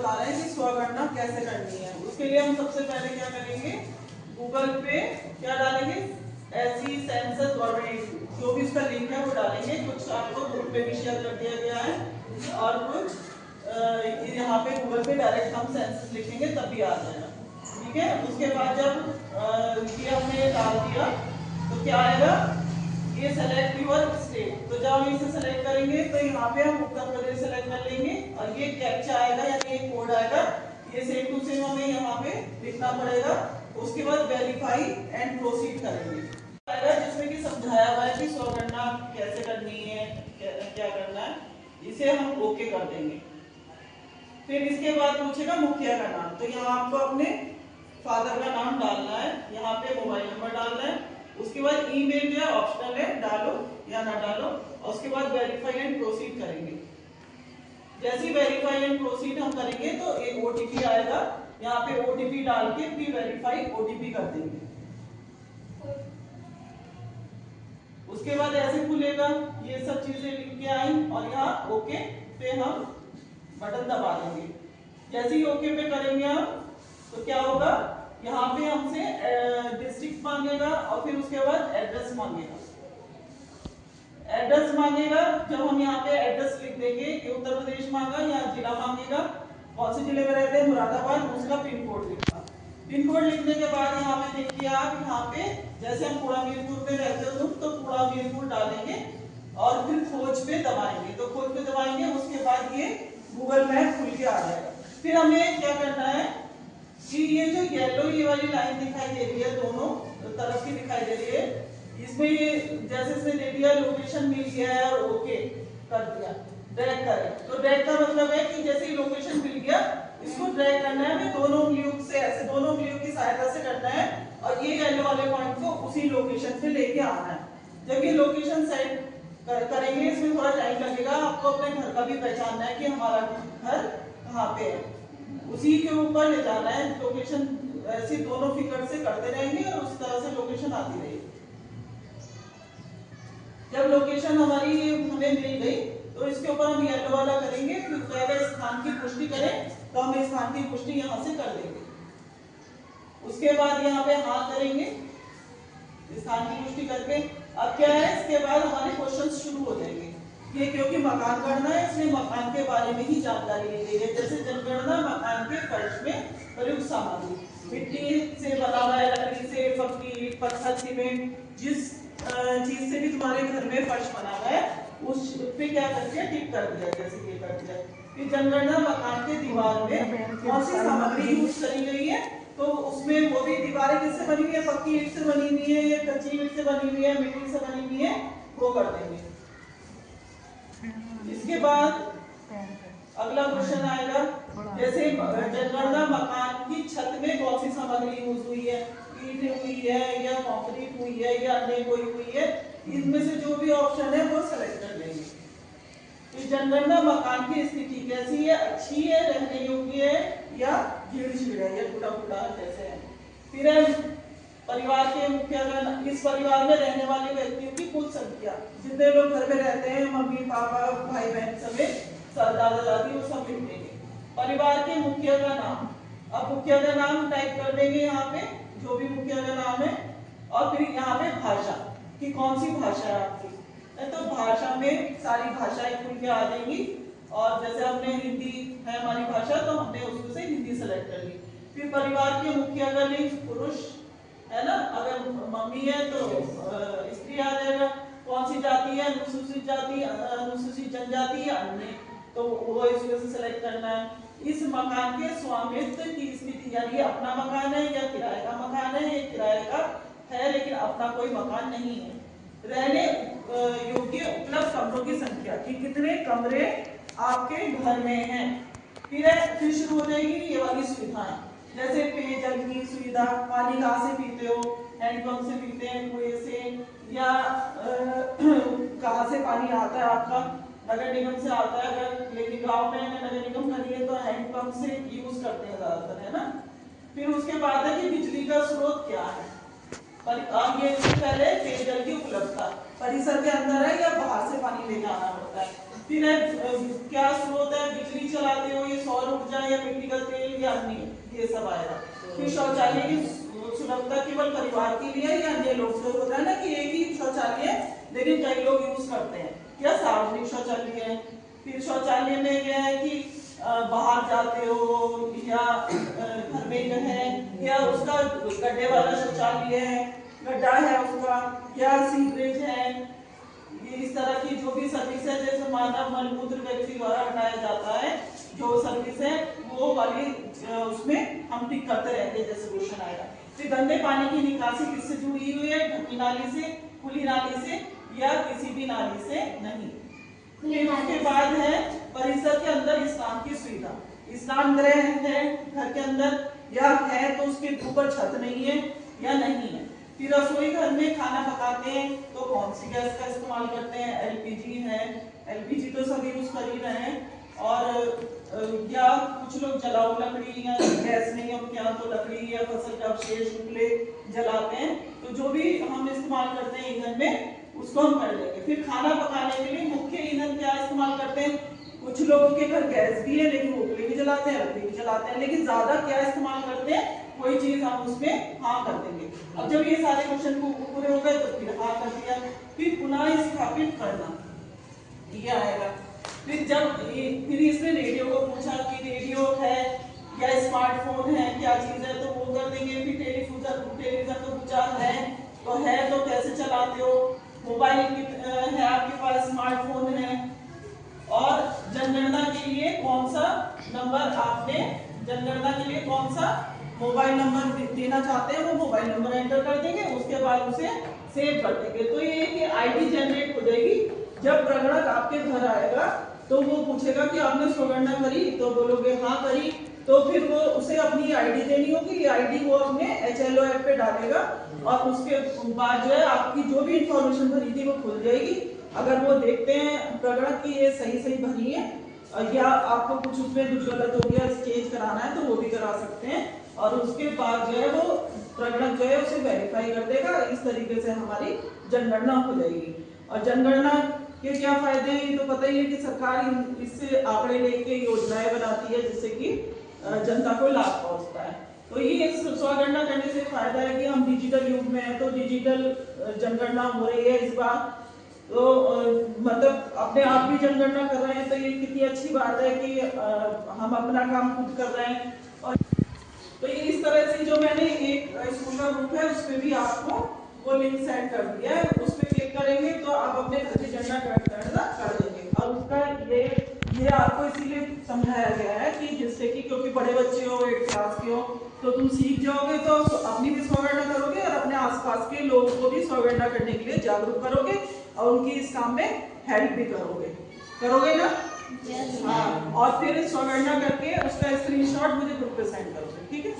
बता रहे हैं कि स्वगणना कैसे करनी है। उसके लिए हम सबसे पहले क्या करेंगे, गूगल पे क्या डालेंगे, ऐसी सेंसस गवर्नमेंट, जो भी उसका लिंक है वो डालेंगे। कुछ आपको ग्रुप पे भी शेयर कर दिया गया है और कुछ यहाँ पे गूगल पे डायरेक्ट हम सेंसस लिखेंगे तब भी आ जाएगा। ठीक है, उसके बाद जब ये हमने डाल दिया तो क्या आएगा, ये सेलेक्ट यूर स्टेट। तो जब हम इसे सेलेक्ट करेंगे तो यहाँ पे हम उत्तर प्रदेश सेलेक्ट कर लेंगे और ये कैप्चा आएगा यानी ये कोड आएगा, ये सेम टू सेम हमें यहाँ पे लिखना पड़ेगा। उसके बाद वेरीफाई एंड प्रोसीड करेंगे आएगा, जिसमें कि समझाया हुआ है कि स्वगणना कैसे करनी है, क्या करना है। इसे हम ओके कर देंगे। फिर इसके बाद पूछेगा मुखिया का नाम, तो यहाँ आपको अपने फादर का नाम डालना है, यहाँ पे मोबाइल नंबर डालना है। उसके बाद ईमेल जो है ऑप्शनल है, डालो या ना डालो। और उसके बाद वेरीफाई एंड प्रोसीड करेंगे। जैसे वेरीफाई एंड प्रोसीड हम करेंगे तो एक ओटीपी आएगा, यहाँ पे ओटीपी डाल के फिर वेरीफाई ओटीपी कर देंगे। उसके बाद ऐसे खुलेगा, ये सब चीजें लिख के आई और यहाँ ओके पे हम बटन दबा देंगे। जैसे ही ओके पे करेंगे हम तो क्या होगा, यहाँ पे हमसे डिस्ट्रिक्ट मांगेगा और फिर उसके बाद एड्रेस मांगेगा। एड्रेस मांगेगा, जब हम यहाँ पे एड्रेस लिख देंगे कि उत्तर प्रदेश मांगा या जिला मांगेगा, कौन से जिले में रहते हैं, मुरादाबाद, उसका पिन कोड लिखा। पिन कोड लिखने के बाद यहाँ पे देखिए आप, यहाँ पे जैसे हम पूरा मीरपुर में रहते हो तो पूरा मीरपुर डालेंगे और फिर खोज पे दबाएंगे। तो खोज पे दबाएंगे, उसके बाद ये गूगल मैप खुल के आ जाएगा। फिर हमें क्या करना है कि ये जो येलो ये वाली लाइन दिखाई दे रही है, दोनों तरफ की दिखाई दे रही है, इसमें ये जैसे इसने दे दिया लोकेशन मिल गया है और ओके कर दिया, ड्रैग करें। तो ड्रैग का मतलब है कि जैसे ही लोकेशन मिल गया इसको ड्रैग करना है, हमें दोनों उंगलियों से, ऐसे दोनों उंगलियों की सहायता से करना है और ये येलो वाले पॉइंट को उसी लोकेशन पे लेके आना है। जब ये लोकेशन सेट करेंगे, इसमें थोड़ा टाइम लगेगा, आपको अपने घर का भी पहचानना है कि हमारा घर कहाँ पे है, उसी के ऊपर ले जाना है लोकेशन। ऐसे दोनों फिगर से करते रहेंगे और उस तरह से लोकेशन आती रहेगी। जब लोकेशन हमारी हमें मिल गई तो इसके ऊपर हम येलो वाला करेंगे, फिर पहले स्थान की पुष्टि करें तो हम स्थान की पुष्टि यहाँ से कर देंगे। उसके बाद यहाँ पे हाँ करेंगे स्थान की पुष्टि करके। अब क्या है, इसके बाद हमारे क्वेश्चंस शुरू हो जाएंगे। ये क्योंकि मकान गणना है इसलिए मकान के बारे में ही जानकारी ली गई है। जैसे जनगणना मकान के फर्श में प्रयुक्त सामग्री, मिट्टी से बना हुआ है, लकड़ी से, पक्की, पत्थर, सीमेंट, जिस चीज से भी तुम्हारे घर में फर्श बना हुआ है उस पे क्या करके टिक कर दिया, जैसे ये कर दिया। फिर जनगणना मकान के दीवार में कौन सी सामग्री यूज करी गई है, तो उसमें वो भी दीवारें किससे बनी हुई है, पक्की ईंट से बनी हुई है या कच्ची ईंट से बनी हुई है, मिट्टी से बनी हुई है, वो कर देंगे। इसके बाद अगला क्वेश्चन आएगा, जैसे जनगणना मकान की छत में कौन सी सामग्री यूज हुई है, ईंट हुई है या कंक्रीट हुई है या अन्य कोई हुई है, इनमें से जो भी ऑप्शन है वो सेलेक्ट कर लेंगे। इस जनगणना मकान की स्थिति कैसी है, अच्छी है, रहने योग्य है या झीड़ है या टूटा फूटा जैसे है। फिर है परिवार के मुखिया का, इस परिवार में रहने वाले व्यक्तियों की कुल संख्या, जितने लोग घर में रहते हैं, मम्मी पापा भाई बहन समेत दादा दादी, वो सब लिख देंगे। परिवार के मुखिया का नाम, अब मुखिया का नाम टाइप कर देंगे यहाँ पे, जो भी मुखिया का नाम है, और फिर यहाँ पे भाषा कि कौन सी भाषा है आपकी, तो भाषा में सारी भाषाएं खुल के आ जाएंगी। और जैसे हमने हिंदी है हमारी भाषा तो हमने उसमें से हिंदी सेलेक्ट कर ली। फिर परिवार के मुखिया का लिंग पुरुष है ना, अगर मम्मी है तो स्त्री आ जाएगा। कौन सी जाति है, अनुसूचित जाति, अनुसूचित जनजाति या अन्य, तो वो इसमें से सेलेक्ट करना है। इस मकान के स्वामित्व की स्थिति, यानी अपना मकान है या किराए का मकान है, ये किराए का है लेकिन अपना कोई मकान नहीं है। रहने योग्य उपलब्ध कमरों की संख्या कि कितने कमरे आपके घर में हैं। फिर शुरू हो जाएगी ये वाली सुविधाएं, जैसे पेयजल की सुविधा, पानी कहाँ से पीते हो, हैंडपंप से पीते हैं, कुएं से, या कहाँ से पानी आता है आपका, नगर निगम से आता है। अगर लेकिन गांव में नगर निगम का नहीं है तो हैंडपंप से यूज करते हैं ज्यादातर, है ना। फिर उसके बाद है कि बिजली का स्रोत क्या है, पर ये पहले पेयजल की उपलब्धता परिसर के अंदर है या बाहर से पानी लेके आना पड़ता है। फिर क्या स्रोत है, बिजली चलाते हो, ये सौर ऊर्जा या मिट्टी का तेल या अन्य, ये सब आएगा। फिर शौचालय की सुलभता केवल परिवार के लिए या अन्य लोग, तो होता है ना कि एक ही शौचालय है लेकिन कई लोग यूज करते हैं, या सार्वजनिक शौचालय है। फिर शौचालय में क्या है कि बाहर जाते हो या घर में जो है, या उसका गड्ढे वाला शौचालय है, गड्ढा है उसका, या सीवरेज है, ये इस तरह की जो भी सर्विस है, जैसे मानव मलमूत्र व्यक्ति द्वारा हटाया जाता है, जो सर्विस है वो वाली उसमें हम टिक करते रहते हैं, जैसे क्वेश्चन आएगा। फिर गंदे पानी की निकासी किससे जुड़ी हुई है? ढकी नाली से, खुली नाली से, या किसी भी नाली से नहीं। फिर उसके बाद है परिसर के अंदर स्नान की सुविधा। स्नान गृह है घर के अंदर, या है तो उसके ऊपर छत नहीं है या नहीं है। फिर रसोई घर में खाना पकाते हैं तो कौन सी गैस का इस्तेमाल करते हैं? एलपीजी है, एलपीजी तो सभी यूज कर ही रहे हैं। और या कुछ लोग जलाऊ लकड़ी या गैस नहीं है क्या, तो लकड़ी या फसल के अवशेष उपले जलाते हैं। तो जो भी हम इस्तेमाल करते हैं ईंधन में उसको हम कर लेंगे। फिर खाना पकाने के लिए मुख्य ईंधन क्या इस्तेमाल करते हैं? कुछ लोगों के घर गैस भी है लेकिन उपले भी जलाते हैं, लकड़ी भी जलाते हैं, लेकिन ज्यादा क्या इस्तेमाल करते हैं? कोई चीज हम उसमें हाँ कर देंगे। अब जब ये सारे क्वेश्चन पूरे हो गए तो फिर हाँ कर दिया। फिर पुनः स्थापित करना, ये आएगा। फिर इसमें रेडियो को पूछा कि रेडियो है या स्मार्टफोन है, क्या चीज है, तो वो कर देंगे। फिर टेलीविजन को पूछा है तो कैसे चलाते हो? मोबाइल है आपके पास, स्मार्टफोन है। और जनगणना के लिए कौन सा नंबर आपने, जनगणना के लिए कौन सा मोबाइल नंबर देना चाहते हैं वो मोबाइल नंबर एंटर कर देंगे, उसके बाद उसे सेव कर देंगे। तो ये कि आईडी जनरेट हो जाएगी। जब प्रगणक आपके घर आएगा तो वो पूछेगा कि आपने स्वगणना करी, तो बोलोगे हाँ करी, तो फिर वो उसे अपनी आईडी देनी होगी। आईडी वो अपने HLO ऐप पे डालेगा और उसके बाद जो है आपकी जो भी इंफॉर्मेशन भरी थी वो खुल जाएगी। अगर वो देखते हैं प्रगणक की ये सही भरी है या आपको कुछ उसमें कुछ गलत हो गया, चेंज कराना है, तो वो भी करा सकते हैं। और उसके बाद जो है वो प्रगणक जो है उसे वेरीफाई कर देगा। इस तरीके से हमारी जनगणना हो जाएगी। और जनगणना के क्या फायदे हैं, तो पता ही है कि सरकार इससे आंकड़े लेके योजनाएं बनाती है जिससे कि जनता को लाभ पहुंचता है। तो ये स्वगणना करने से फायदा है कि हम डिजिटल युग में हैं, तो डिजिटल जनगणना हो रही है इस बार, तो मतलब अपने आप भी जनगणना कर रहे हैं, तो ये कितनी अच्छी बात है कि हम अपना काम खुद कर रहे हैं। और तो ये इस तरह से जो मैंने एक स्कूल का ग्रुप है उस पर भी आपको वो लिंक सेंड कर दिया है, उस पर क्लिक करेंगे तो आप अपने घर की जनगणना कर देंगे। और उसका ये आपको इसीलिए समझाया गया है कि जिससे कि क्योंकि बड़े बच्चे हो, 8th क्लास के हो, तो तुम सीख जाओगे, तो अपनी भी स्वगणना करोगे और अपने आसपास के लोगों को भी स्वगणना करने के लिए जागरूक करोगे और उनकी इस काम में हेल्प भी करोगे ना? हाँ। और फिर स्वगणना करके उसका स्क्रीनशॉट मुझे ग्रुप पे सेंड करोगे, ठीक है?